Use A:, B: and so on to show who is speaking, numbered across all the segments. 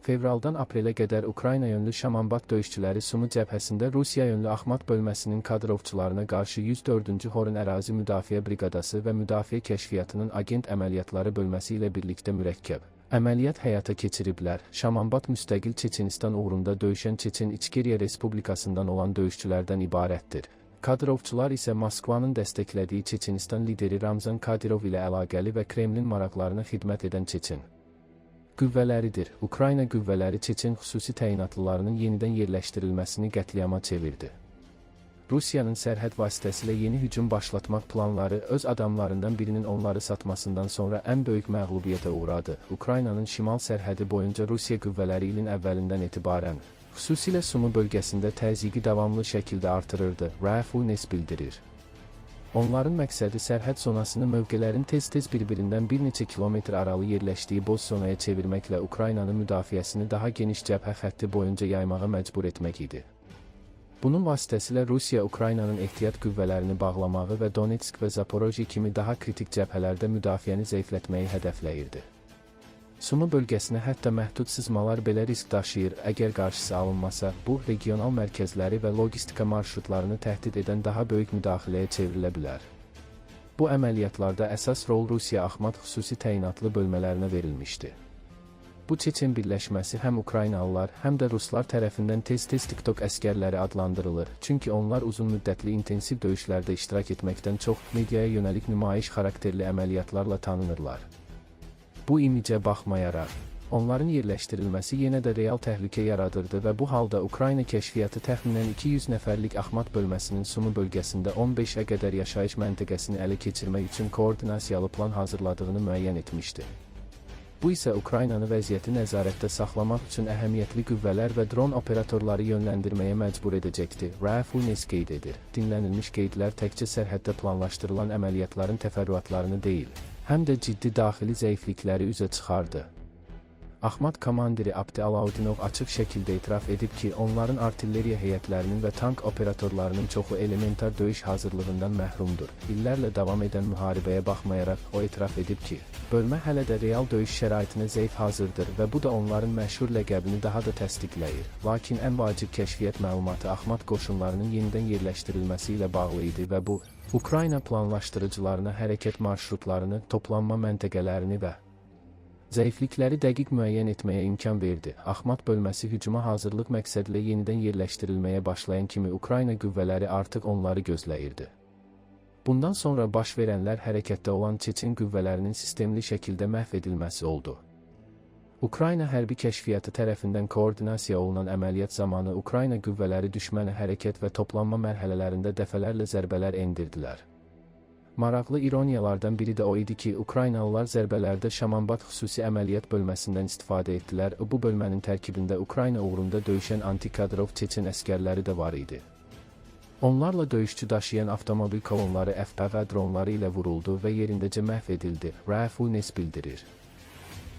A: Fevraldan aprelə qədər Ukrayna yönlü Şamanbat döyüşçüləri Sumu cəbhəsində Rusiya yönlü Axmat bölməsinin kadrovçularına qarşı 104-cü Horun ərazi müdafiə briqadası və müdafiə kəşfiyyatının agent əməliyyatları bölməsi ilə birlikdə mürəkkəb əməliyyat həyata keçiriblər. Şamanbat müstəqil Çeçenistan uğrunda döyüşən Çeçen İçkeriya Respublikasından olan döyüşçülərdən ibarətdir. Kadrovçular isə Moskvanın dəstəklədiyi Çeçenistan lideri Ramzan Kadyrov ilə əlaqəli və Kremlin maraqlarına xidmət edən Çeçen qüvvələridir. Ukrayna qüvvələri Çeçen xüsusi təyinatlılarının yenidən yerləşdirilməsini qətliama çevirdi. Rusiyanın sərhəd vasitəsilə yeni hücum başlatmaq planları öz adamlarından birinin onları satmasından sonra ən böyük məğlubiyyətə uğradı. Ukraynanın şimal sərhədi boyunca Rusiya qüvvələri ilin əvvəlindən etibarən, xüsusilə Sumu bölgəsində təzyiqi davamlı şəkildə artırırdı, RFUNES bildirir. Onların məqsədi sərhəd zonasını mövqələrin tez-tez bir-birindən bir neçə kilometr aralı yerləşdiyi boz zonaya çevirməklə Ukraynanın müdafiəsini daha geniş cəbhə xətti boyunca yaymağa məcbur etmək idi. Bunun vasitəsilə Rusiya Ukraynanın ehtiyat qüvvələrini bağlamağı və Donetsk və Zaporojye kimi daha kritik cəbhələrdə müdafiəni zəiflətməyi hədəfləyirdi. Sumu bölgəsinə hətta məhdud sızmalar belə risk daşıyır. Əgər qarşısı alınmasa, bu, regional mərkəzləri və logistika marşrutlarını təhdid edən daha böyük müdaxiləyə çevrilə bilər. Bu əməliyyatlarda əsas rol Rusiya Axmat xüsusi təyinatlı bölmələrinə verilmişdi. Bu Çeçen birləşməsi həm Ukraynalılar, həm də Ruslar tərəfindən tez-tez TikTok əskərləri adlandırılır. Çünki onlar uzun müddətli intensiv döyüşlərdə iştirak etməkdən çox mediaya yönəlik nümayiş xarakterli əməliyyatlarla tanınırlar. Bu imicə baxmayaraq, onların yerləşdirilməsi yenə də real təhlükə yaradırdı və bu halda Ukrayna kəşfiyyatı təxminən 200 nəfərlik Axmat bölməsinin Sumu bölgəsində 15-ə qədər yaşayış məntəqəsini ələ keçirmək üçün koordinasiyalı plan hazırladığını müəyyən etmişdi. Bu isə Ukraynanı vəziyyəti nəzarətdə saxlamaq üçün əhəmiyyətli qüvvələr və dron operatorları yönləndirməyə məcbur edəcəkdi, RFUNES qeyd edir. Dinlənilmiş qeydlər təkcə sərhəddə planlaşdırılan əməliyyatların təfərrüatlarını deyil, həm də ciddi daxili zəiflikləri üzə çıxardı. Axmat komandiri Abdi Alaudinov açıq şəkildə etiraf edib ki, onların artilleriya heyətlərinin və tank operatorlarının çoxu elementar döyüş hazırlığından məhrumdur. İllərlə davam edən müharibəyə baxmayaraq, o etiraf edib ki, bölmə hələ də real döyüş şəraitinə zəif hazırdır və bu da onların məşhur ləqəbini daha da təsdiqləyir. Lakin ən vacib kəşfiyyat məlumatı Axmat qoşunlarının yenidən yerləşdirilməsi ilə bağlı idi və bu, Ukrayna planlaşdırıcılarına hərəkət marşrutlarını, toplanma məntəqələrini və zəiflikləri dəqiq müəyyən etməyə imkan verdi. Axmat bölməsi hücuma hazırlıq məqsədilə yenidən yerləşdirilməyə başlayan kimi Ukrayna qüvvələri artıq onları gözləyirdi. Bundan sonra baş verənlər hərəkətdə olan Çeçen qüvvələrinin sistemli şəkildə məhv edilməsi oldu. Ukrayna hərbi kəşfiyyatı tərəfindən koordinasiya olunan əməliyyat zamanı Ukrayna qüvvələri düşmənə hərəkət və toplanma mərhələlərində dəfələrlə zərbələr endirdilər. Maraqlı ironiyalardan biri də o idi ki, Ukraynalılar zərbələrdə Şamanbat xüsusi əməliyyat bölməsindən istifadə etdilər. Bu bölmənin tərkibində Ukrayna uğrunda döyüşən anti-Kadyrov Çeçen əskərləri də var idi. Onlarla döyüşçü daşıyan avtomobil kolonları FPV dronları ilə vuruldu və yerindəcə məhv edildi, RFUNES bildirir.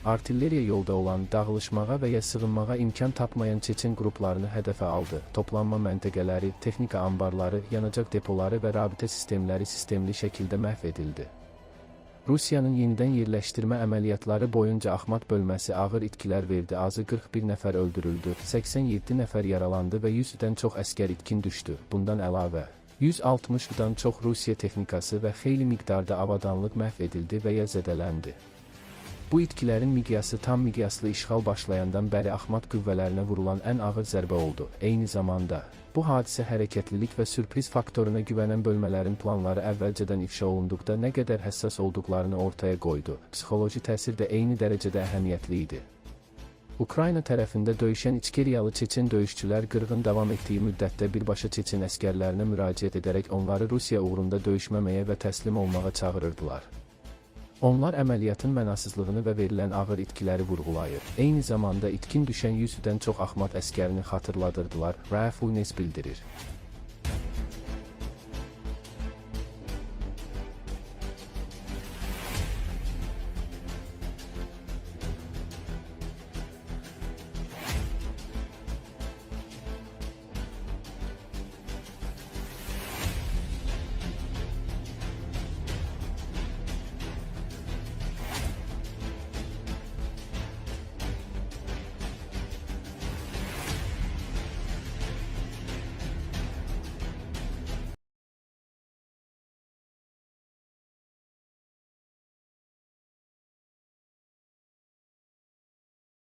A: Artilleriya yolda olan, dağılışmağa və ya sığınmağa imkan tapmayan Çeçen qruplarını hədəfə aldı. Toplanma məntəqələri, texnika anbarları, yanacaq depoları və rabitə sistemləri sistemli şəkildə məhv edildi. Rusiyanın yenidən yerləşdirmə əməliyyatları boyunca Axmat bölməsi ağır itkilər verdi. Azı 41 nəfər öldürüldü, 87 nəfər yaralandı və 100-dən çox əskər itkin düşdü. Bundan əlavə, 160-dan çox Rusiya texnikası və xeyli miqdarda avadanlıq məhv edildi və ya zədələndi. Bu itkilərin miqyası tam miqyaslı işğal başlayandan bəri Axmat qüvvələrinə vurulan ən ağır zərbə oldu. Eyni zamanda, bu hadisə hərəkətlilik və sürpriz faktoruna güvənən bölmələrin planları əvvəlcədən ifşa olunduqda nə qədər həssas olduqlarını ortaya qoydu. Psixoloji təsir də eyni dərəcədə əhəmiyyətli idi. Ukrayna tərəfində döyüşən İçkeriyalı Çeçen döyüşçülər qırğın davam etdiyi müddətdə birbaşa Çeçen əskərlərinə müraciət edərək onları Rusiya uğrunda döyüşməməyə və təslim olmağa çağırırdılar. Onlar əməliyyatın mənasızlığını və verilən ağır itkiləri vurğulayır. Eyni zamanda itkin düşən 100-dən çox Axmat əskərini xatırladırdılar, RFUNES bildirir.